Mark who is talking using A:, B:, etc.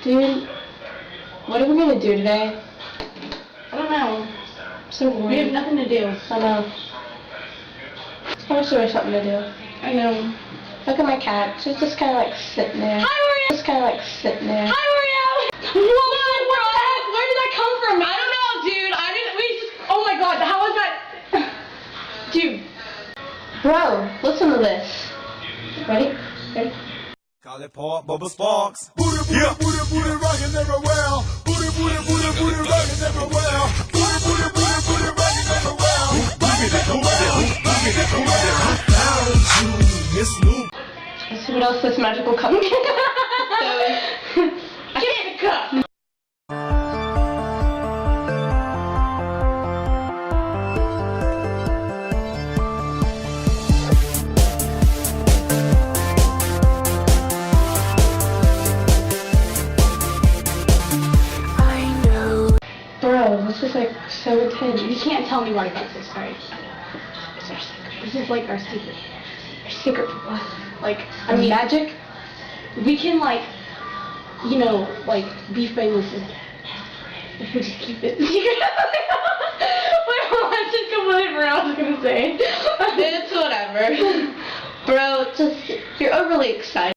A: Dude, what are we gonna do today?
B: I don't know.
A: So boring.
B: We have nothing to do.
A: I know. I wish there was something to do.
B: I know.
A: Look at my cat. She's just kind of like sitting there.
B: Hi, Oreo!
A: Just kind of like sitting there.
B: Hi, Oreo! What the heck? Where did that come from? I don't know, dude. Oh my god, how was that? Dude.
A: Bro, listen to this. Ready? Ready?
C: Call it pork, Bubba Sparkks. Booty, booty, booty, booty, rockin' everywhere. Booty, booty, booty, booty, rockin' everywhere. Booty, booty, booty, booty, rockin' everywhere. Miss.New.
A: Let's see what else this magical cup can do.
B: Give me the cup!
A: Bro, this is like so intense.
B: You can't tell me what about this, alright? It's our secret. This is like our secret.
A: Our secret for what?
B: Like, I mean,
A: magic?
B: we can like, you know, like, be famous if we just keep it secret. Wait, hold on, just completely forgot what I was gonna say.
A: It's whatever. Bro, just, you're overly excited.